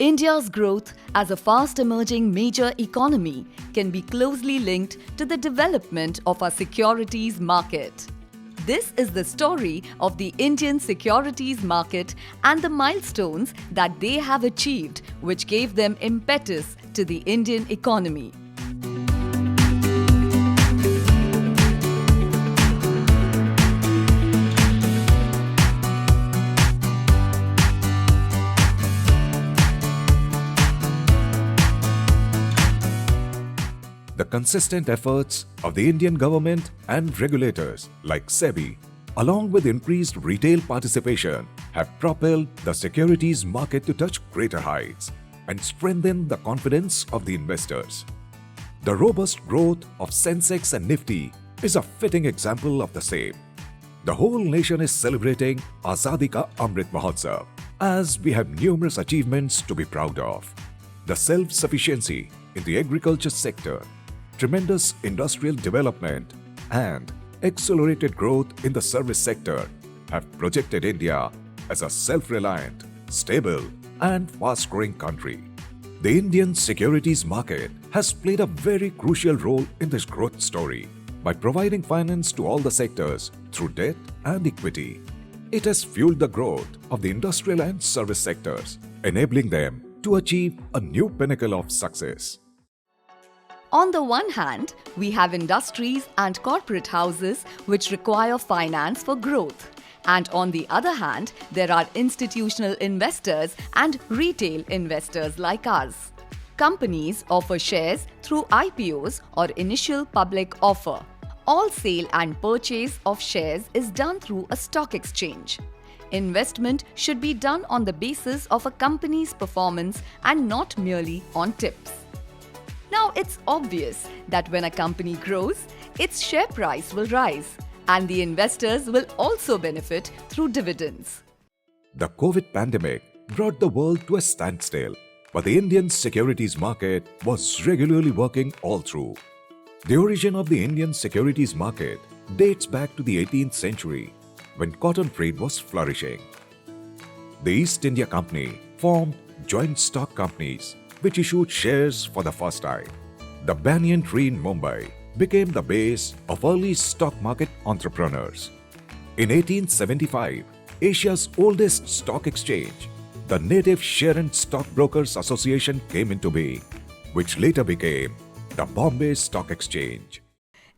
India's growth as a fast-emerging major economy can be closely linked to the development of our securities market. This is the story of the Indian securities market and the milestones that they have achieved, which gave them impetus to the Indian economy. The consistent efforts of the Indian government and regulators like SEBI, along with increased retail participation, have propelled the securities market to touch greater heights and strengthen the confidence of the investors. The robust growth of Sensex and Nifty is a fitting example of the same. The whole nation is celebrating Azadi Ka Amrit Mahotsav, as we have numerous achievements to be proud of. The self-sufficiency in the agriculture sector, tremendous industrial development, and accelerated growth in the service sector have projected India as a self-reliant, stable, and fast-growing country. The Indian securities market has played a very crucial role in this growth story by providing finance to all the sectors through debt and equity. It has fueled the growth of the industrial and service sectors, enabling them to achieve a new pinnacle of success. On the one hand, we have industries and corporate houses which require finance for growth. And on the other hand, there are institutional investors and retail investors like us. Companies offer shares through IPOs or initial public offer. All sale and purchase of shares is done through a stock exchange. Investment should be done on the basis of a company's performance and not merely on tips. Now, it's obvious that when a company grows, its share price will rise, and the investors will also benefit through dividends. The COVID pandemic brought the world to a standstill, but the Indian securities market was regularly working all through. The origin of the Indian securities market dates back to the 18th century, when cotton trade was flourishing. The East India Company formed joint stock companies which issued shares for the first time. The banyan tree in Mumbai became the base of early stock market entrepreneurs. In 1875, Asia's oldest stock exchange, the Native Share and Stockbrokers Association, came into being, which later became the Bombay Stock Exchange.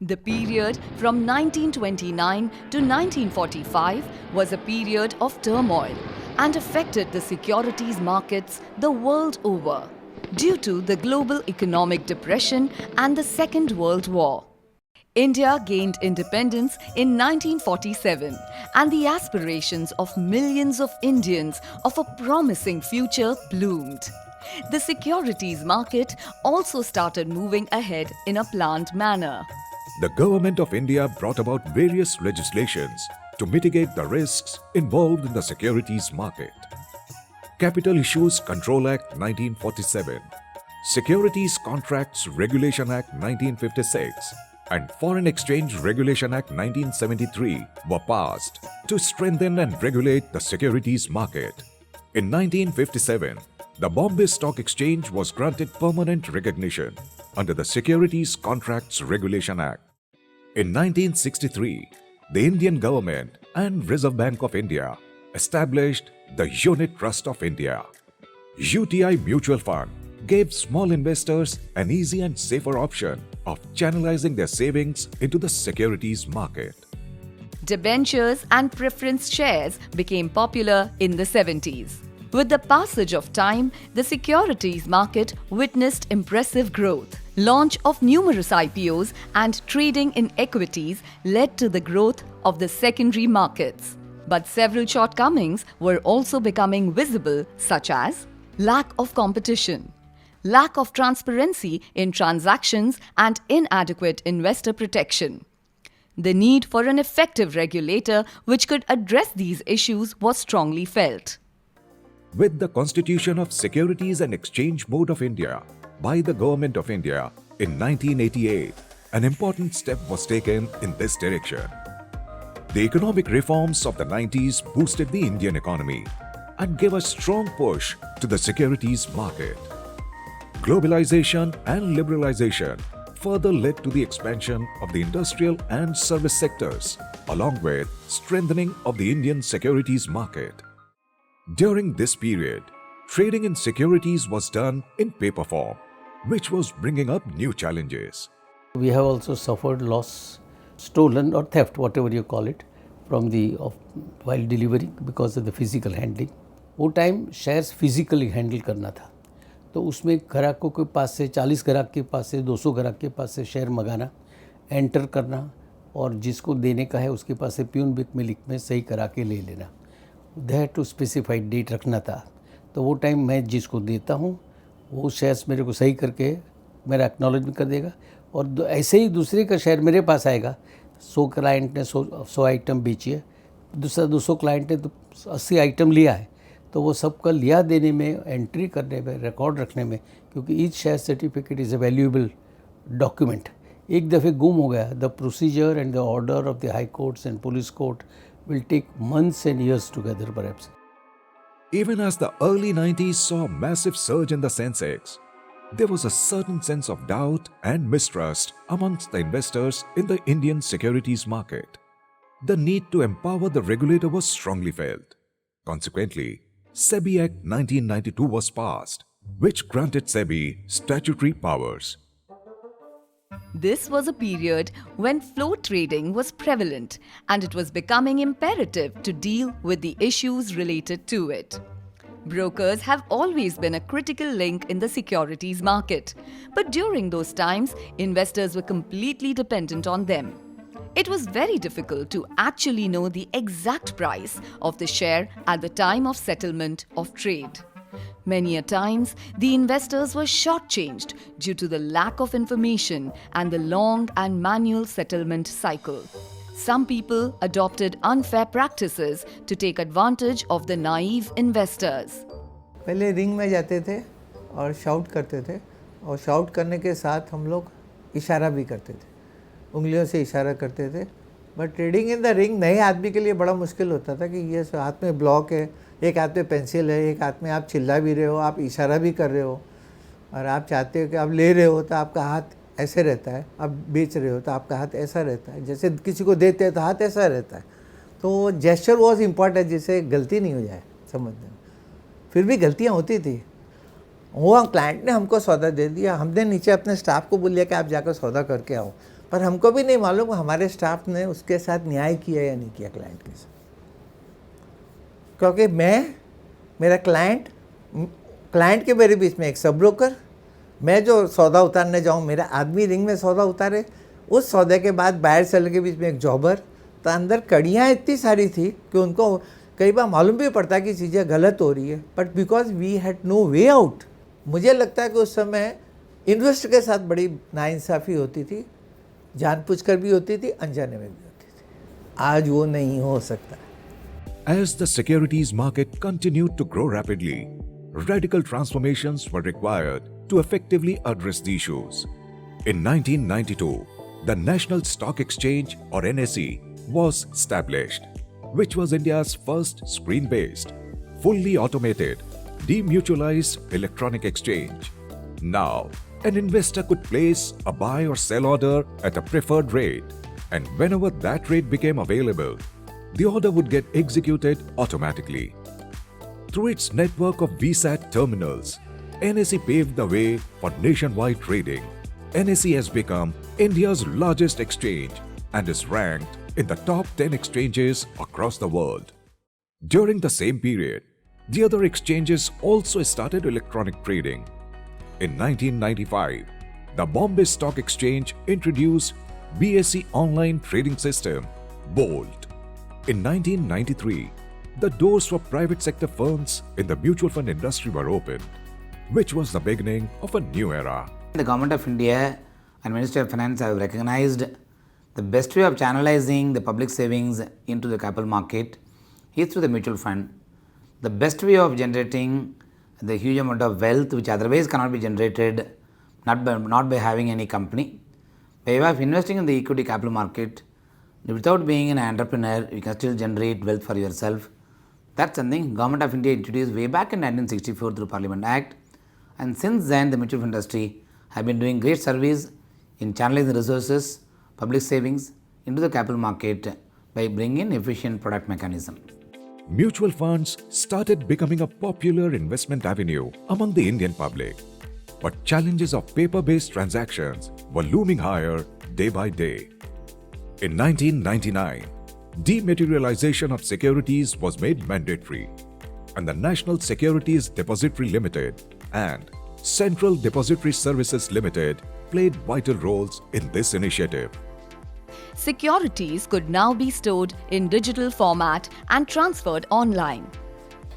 The period from 1929 to 1945 was a period of turmoil and affected the securities markets the world over due to the global economic depression and the Second World War. India gained independence in 1947, and the aspirations of millions of Indians of a promising future bloomed. The securities market also started moving ahead in a planned manner. The Government of India brought about various legislations to mitigate the risks involved in the securities market. Capital Issues Control Act 1947, Securities Contracts Regulation Act 1956, and Foreign Exchange Regulation Act 1973 were passed to strengthen and regulate the securities market. In 1957, the Bombay Stock Exchange was granted permanent recognition under the Securities Contracts Regulation Act. In 1963, the Indian government and Reserve Bank of India established the Unit Trust of India. UTI Mutual Fund gave small investors an easy and safer option of channelizing their savings into the securities market. Debentures and preference shares became popular in the 70s. With the passage of time, the securities market witnessed impressive growth. Launch of numerous IPOs and trading in equities led to the growth of the secondary markets. But several shortcomings were also becoming visible, such as lack of competition, lack of transparency in transactions, and inadequate investor protection. The need for an effective regulator which could address these issues was strongly felt. With the Constitution of Securities and Exchange Board of India by the Government of India in 1988, an important step was taken in this direction. The economic reforms of the 90s boosted the Indian economy and gave a strong push to the securities market. Globalization and liberalization further led to the expansion of the industrial and service sectors, along with strengthening of the Indian securities market. During this period, trading in securities was done in paper form, which was bringing up new challenges. We have also suffered loss, stolen or theft, whatever you call it, from while delivering because of the physical handling. वो time shares physically handle करना था, तो उसमें ग्राहकों के पास से 40 ग्राहक के पास से 200 ग्राहक के पास से शेयर मंगाना, एंटर करना और जिसको देने का है उसके पास से प्यून बिक में लिख में सही करा के ले लेना. They had to specified date रखना था. तो वो टाइम मैं जिसको देता हूँ वो शेयर्स मेरे को सही करके मेरा एक्नॉलेजमेंट कर देगा और ऐसे ही दूसरे का शेयर मेरे पास आएगा. 100 क्लाइंट ने 100 आइटम बेची है, दूसरा 200 क्लाइंट ने तो 80 आइटम लिया है, तो वो सबका लिया देने में, एंट्री करने में, रिकॉर्ड रखने में, क्योंकि each share certificate is a valuable document. एक दफ़े गुम हो गया, the procedure and the order of the high courts and police court will take months and years together perhaps. Even as the early 90s saw a massive surge in the Sensex, there was a certain sense of doubt and mistrust amongst the investors in the Indian securities market. The need to empower the regulator was strongly felt. Consequently, SEBI Act 1992 was passed, which granted SEBI statutory powers. This was a period when float trading was prevalent and it was becoming imperative to deal with the issues related to it. Brokers have always been a critical link in the securities market, but during those times, investors were completely dependent on them. It was very difficult to actually know the exact price of the share at the time of settlement of trade. Many a times, the investors were shortchanged due to the lack of information and the long and manual settlement cycle. Some people adopted unfair practices to take advantage of the naive investors. पहले ring में जाते थे और shout करते थे और shout करने के साथ हम लोग इशारा भी करते थे, उंगलियों से इशारा करते थे. But trading in the ring नए आदमी के लिए बड़ा मुश्किल होता था कि ये हाथ में ब्लॉक है, एक हाथ में पेंसिल है, एक हाथ में आप चिल्ला भी रहे हो, आप इशारा भी कर रहे हो और आप चाहते हो कि आप ले रहे हो तो आपका हाथ ऐसे रहता है, आप बेच रहे हो तो आपका हाथ ऐसा रहता है, जैसे किसी को देते हैं तो हाथ ऐसा रहता है. तो जेस्चर वॉज इम्पॉर्टेंट जिससे गलती नहीं हो जाए समझने में. फिर भी गलतियाँ होती थी. वो क्लाइंट ने हमको सौदा दे दिया, हमने नीचे अपने स्टाफ को बोल दिया कि आप जाकर सौदा करके आओ, पर हमको भी नहीं मालूम हमारे स्टाफ ने उसके साथ न्याय किया या नहीं किया क्लाइंट के साथ. क्योंकि मेरा क्लाइंट के मेरे बीच में एक सब ब्रोकर, मैं जो सौदा उतारने जाऊँ, मेरा आदमी रिंग में सौदा उतारे, उस सौदे के बाद बायर सेलर के बीच में एक जॉबर. तो अंदर कड़ियाँ इतनी सारी थी कि उनको कई बार मालूम भी पड़ता कि चीज़ें गलत हो रही है, but because we had no way out. मुझे लगता है कि उस समय इन्वेस्टर के साथ बड़ी नाइंसाफ़ी होती थी, जानबूझकर भी होती थी, अनजाने में भी होती थी. आज वो नहीं हो सकता. As the securities market continued to grow rapidly, radical transformations were required to effectively address the issues. In 1992, the National Stock Exchange or NSE was established, which was India's first screen-based, fully automated, demutualized electronic exchange. Now, an investor could place a buy or sell order at a preferred rate, and whenever that rate became available, the order would get executed automatically. Through its network of VSAT terminals, NSE paved the way for nationwide trading. NSE has become India's largest exchange and is ranked in the top 10 exchanges across the world. During the same period, the other exchanges also started electronic trading. In 1995, the Bombay Stock Exchange introduced BSE online trading system, BOLT. In 1993, the doors for private sector firms in the mutual fund industry were opened, which was the beginning of a new era. The Government of India and Ministry of Finance have recognized the best way of channelizing the public savings into the capital market is through the mutual fund. The best way of generating the huge amount of wealth which otherwise cannot be generated not by having any company. By way of investing in the equity capital market, without being an entrepreneur, you can still generate wealth for yourself That's something Government of India introduced way back in 1964 through Parliament Act, and since then the mutual fund industry have been doing great service in channelizing resources, public savings into the capital market by bringing efficient product mechanism. Mutual funds started becoming a popular investment avenue among the Indian public. But challenges of paper-based transactions were looming higher day by day. In 1999, dematerialization of securities was made mandatory, and the National Securities Depository Limited and Central Depository Services Limited played vital roles in this initiative. Securities could now be stored in digital format and transferred online.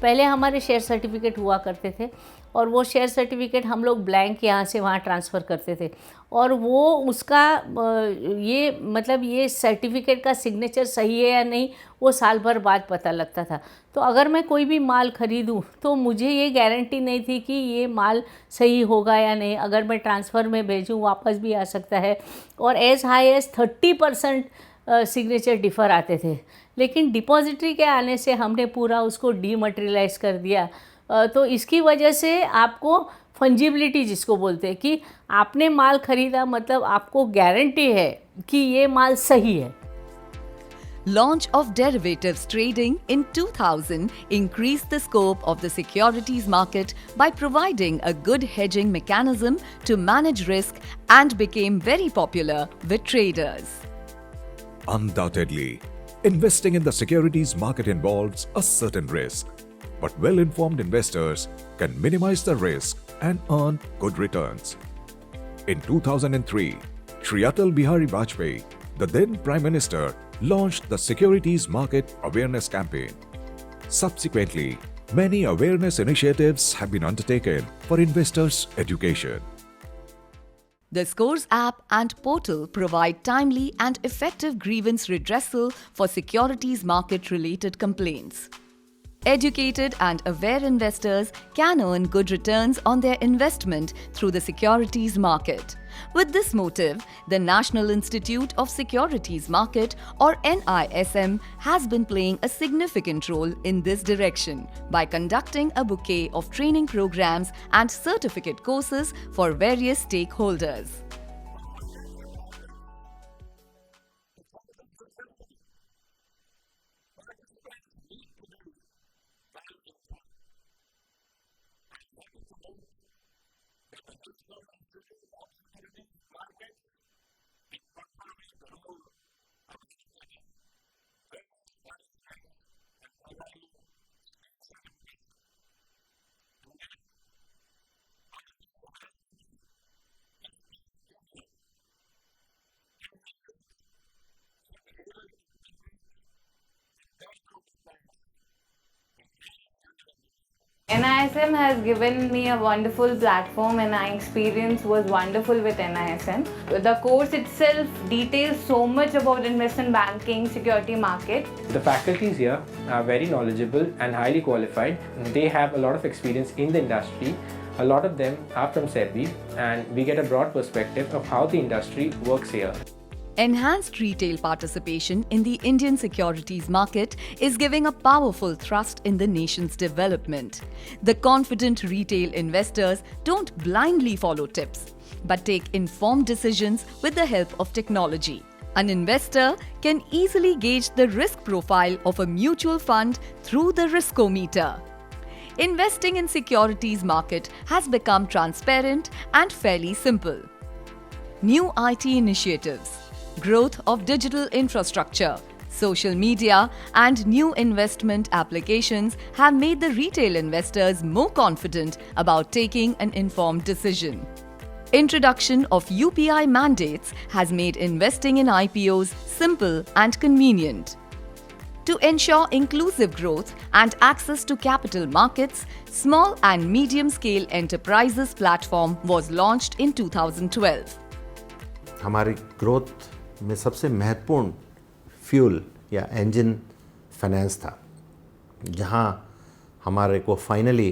पहले हमारे share certificate हुआ करते थे और वो share certificate हम लोग blank यहाँ से वहाँ ट्रांसफ़र करते थे और वो उसका ये सर्टिफिकेट का सिग्नेचर सही है या नहीं वो साल भर बाद पता लगता था। तो अगर मैं कोई भी माल ख़रीदूँ तो मुझे ये गारंटी नहीं थी कि ये माल सही होगा या नहीं। अगर मैं ट्रांसफ़र में भेजूँ वापस भी आ सकता है और as high as 30% signature differ आते थे। लेकिन डिपॉजिटरी के आने से हमने पूरा उसको डीमटेरियलाइज़ कर दिया। तो इसकी वजह से आपको फंजिबिलिटी जिसको बोलते हैं कि आपने माल ख़रीदा मतलब आपको गारंटी है कि ये माल सही है। Launch of derivatives trading in 2000 increased the scope of the securities market by providing a good hedging mechanism to manage risk and became very popular with traders. Undoubtedly, investing in the securities market involves a certain risk, but well-informed investors can minimize the risk and earn good returns. In 2003, Shri Atal Bihari Vajpayee, the then Prime Minister, launched the Securities Market Awareness Campaign. Subsequently, many awareness initiatives have been undertaken for investors' education. The Scores app and portal provide timely and effective grievance redressal for securities market-related complaints. Educated and aware investors can earn good returns on their investment through the securities market. With this motive, the National Institute of Securities Market or NISM has been playing a significant role in this direction by conducting a bouquet of training programs and certificate courses for various stakeholders. NISM has given me a wonderful platform and my experience was wonderful with NISM. The course itself details so much about investment banking, security market. The faculties here are very knowledgeable and highly qualified. They have a lot of experience in the industry. A lot of them are from SEBI and we get a broad perspective of how the industry works here. Enhanced retail participation in the Indian securities market is giving a powerful thrust in the nation's development. The confident retail investors don't blindly follow tips, but take informed decisions with the help of technology. An investor can easily gauge the risk profile of a mutual fund through the riskometer. Investing in securities market has become transparent and fairly simple. New IT initiatives, growth of digital infrastructure, social media, and new investment applications have made the retail investors more confident about taking an informed decision. Introduction of UPI mandates has made investing in IPOs simple and convenient. To ensure inclusive growth and access to capital markets, Small and Medium Scale Enterprises platform was launched in 2012. हमारी growth में सबसे महत्वपूर्ण fuel या engine finance था, जहां हमारे को finally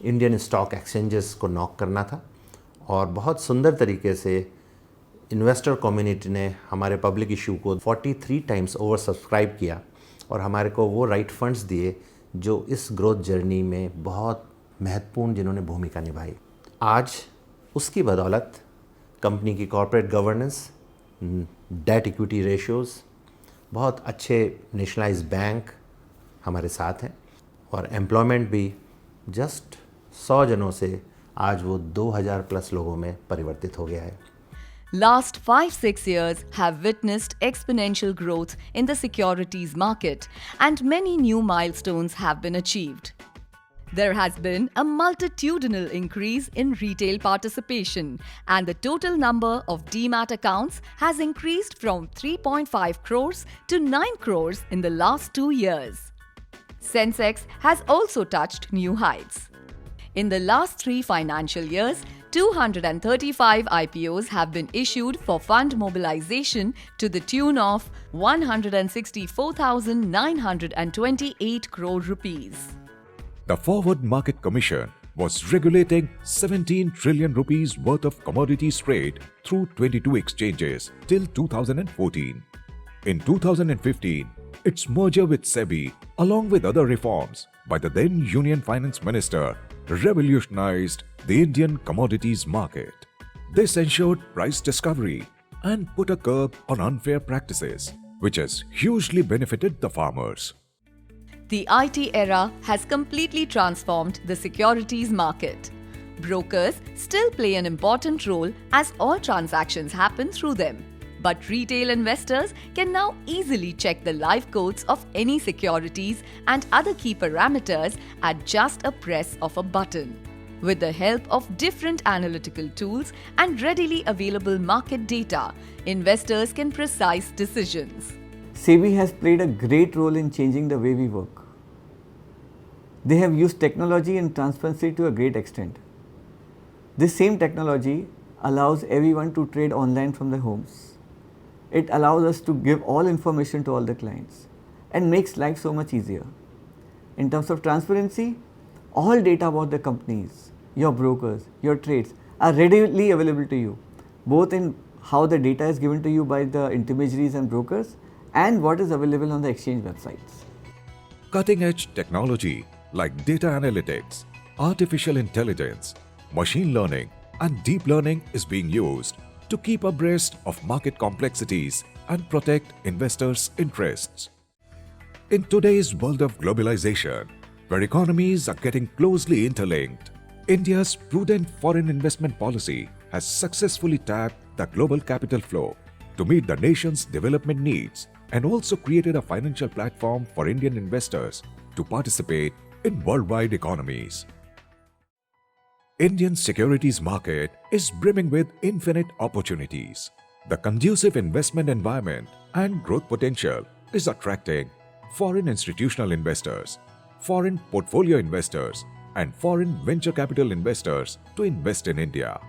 Indian stock exchanges को नॉक करना था और बहुत सुंदर तरीके से इन्वेस्टर कम्युनिटी ने हमारे पब्लिक इशू को 43 टाइम्स ओवर सब्सक्राइब किया और हमारे को वो राइट फंड्स दिए जो इस ग्रोथ जर्नी में बहुत महत्वपूर्ण जिन्होंने भूमिका निभाई। आज उसकी बदौलत कंपनी की corporate governance, debt equity ratios, बहुत अच्छे नेशनलाइज्ड बैंक हमारे साथ हैं और एम्प्लॉयमेंट भी जस्ट 100 जनों से आज वो 2000 प्लस लोगों में परिवर्तित हो गया है। Last 5-6 years have witnessed exponential growth in the securities market and many new milestones have been achieved. There has been a multitudinal increase in retail participation and the total number of demat accounts has increased from 3.5 crores to 9 crores in the last 2 years. Sensex has also touched new heights. In the last 3 financial years, 235 IPOs have been issued for fund mobilization to the tune of 164,928 crore rupees. The Forward Market Commission was regulating 17 trillion rupees worth of commodities trade through 22 exchanges till 2014. In 2015, its merger with SEBI, along with other reforms by the then Union Finance Minister, revolutionized the Indian commodities market. This ensured price discovery and put a curb on unfair practices, which has hugely benefited the farmers. The IT era has completely transformed the securities market. Brokers still play an important role as all transactions happen through them. But retail investors can now easily check the live codes of any securities and other key parameters at just a press of a button. With the help of different analytical tools and readily available market data, investors can precise decisions. SEBI has played a great role in changing the way we work. They have used technology and transparency to a great extent. This same technology allows everyone to trade online from their homes. It allows us to give all information to all the clients and makes life so much easier. In terms of transparency, all data about the companies, your brokers, your trades are readily available to you, both in how the data is given to you by the intermediaries and brokers and what is available on the exchange websites. Cutting-edge technology like data analytics, artificial intelligence, machine learning, and deep learning is being used to keep abreast of market complexities and protect investors' interests. In today's world of globalization, where economies are getting closely interlinked, India's prudent foreign investment policy has successfully tapped the global capital flow to meet the nation's development needs and also created a financial platform for Indian investors to participate in worldwide economies. Indian securities market is brimming with infinite opportunities. The conducive investment environment and growth potential is attracting foreign institutional investors, foreign portfolio investors, and foreign venture capital investors to invest in India.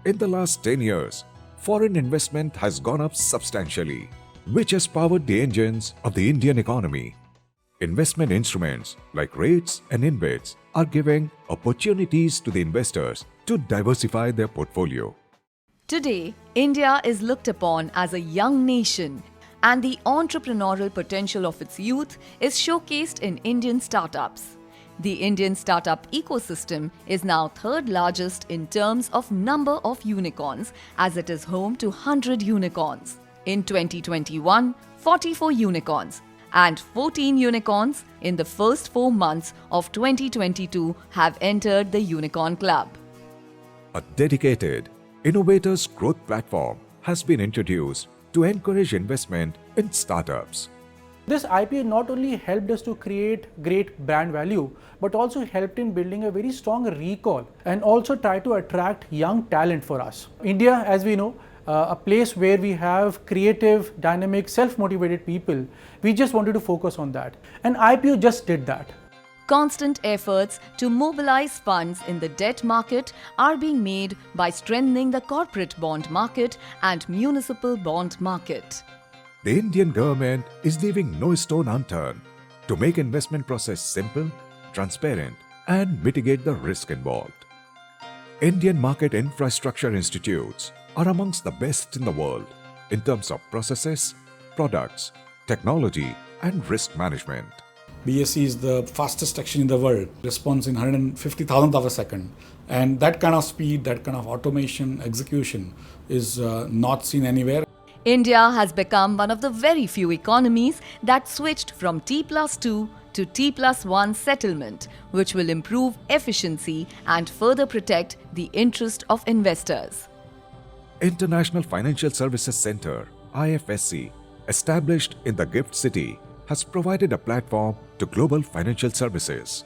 In the last 10 years, foreign investment has gone up substantially, which has powered the engines of the Indian economy. Investment instruments like REITs and InvITs are giving opportunities to the investors to diversify their portfolio. Today, India is looked upon as a young nation, and the entrepreneurial potential of its youth is showcased in Indian startups. The Indian startup ecosystem is now third largest in terms of number of unicorns, as it is home to 100 unicorns. In 2021, 44 unicorns and 14 unicorns in the first 4 months of 2022 have entered the Unicorn Club. A dedicated innovators growth platform has been introduced to encourage investment in startups. This IPO not only helped us to create great brand value, but also helped in building a very strong recall and also try to attract young talent for us. India, as we know, a place where we have creative, dynamic, self-motivated people. We just wanted to focus on that. And IPO just did that. Constant efforts to mobilize funds in the debt market are being made by strengthening the corporate bond market and municipal bond market. The Indian government is leaving no stone unturned to make investment process simple, transparent, and mitigate the risk involved. Indian market infrastructure institutes are amongst the best in the world in terms of processes, products, technology, and risk management. BSE is the fastest exchange in the world, responds in 150,000th of a second. And that kind of speed, that kind of automation, execution is not seen anywhere. India has become one of the very few economies that switched from T+2 to T+1 settlement, which will improve efficiency and further protect the interest of investors. International Financial Services Center, IFSC, established in the GIFT City, has provided a platform to global financial services.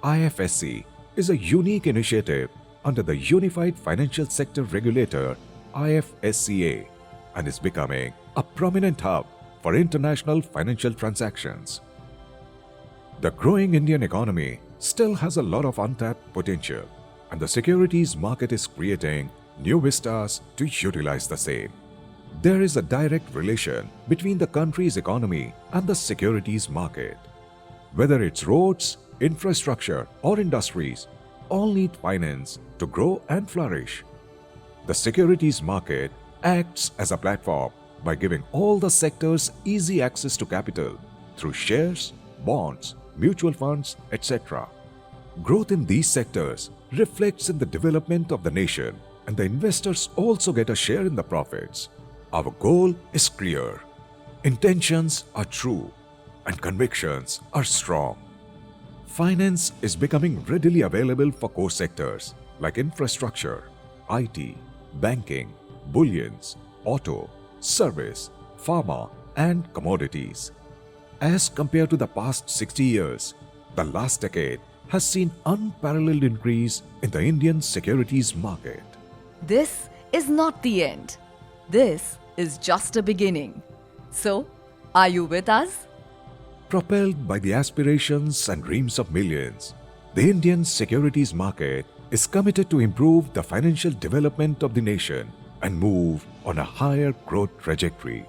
IFSC is a unique initiative under the Unified Financial Sector Regulator, IFSCA, and is becoming a prominent hub for international financial transactions. The growing Indian economy still has a lot of untapped potential, and the securities market is creating new vistas to utilize the same. There is a direct relation between the country's economy and the securities market. Whether it's roads, infrastructure, or industries, all need finance to grow and flourish. The securities market acts as a platform by giving all the sectors easy access to capital through shares, bonds, mutual funds, etc. Growth in these sectors reflects in the development of the nation, and the investors also get a share in the profits. Our goal is clear. Intentions are true and convictions are strong. Finance is becoming readily available for core sectors like infrastructure, IT, banking, bullions, auto, service, pharma, and commodities. As compared to the past 60 years, the last decade has seen unparalleled increase in the Indian securities market. This is not the end. This is just a beginning. So, are you with us? Propelled by the aspirations and dreams of millions, the Indian securities market is committed to improve the financial development of the nation and move on a higher growth trajectory.